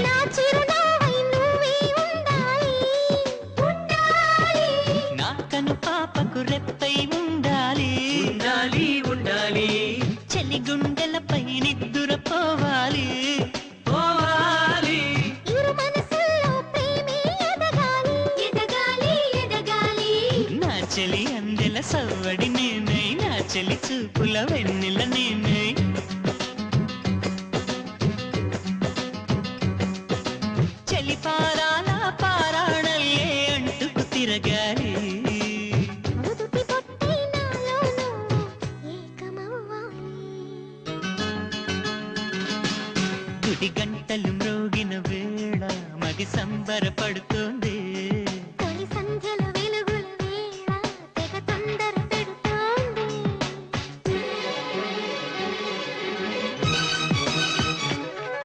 నా చిరునవ్వై నువ్వే ఉండాలి ఉండాలి నా కను పాపకు రెప్పై ఉండాలి ఉండాలి ఉండాలి చలి గుండెలపై నిద్దురపోవాలి పోవాలి ఇరు మనసుల్లో ప్రేమే ఎదగాలి ఎదగాలి ఎదగాలి నా చలి అందెల సవ్వడి నేనై నా చలి చూపుల వెన్నెల నేనై చలి పారాల పారాణల్లే అంటుకు తిరగాలి నుదుటి బొట్టై నాలో నువ్వు ఏకమవ్వాలి గుడి గంటలు మ్రోగిన వేళ మది సంబరపడుతోంది తొలి సంధ్యల వెలుగు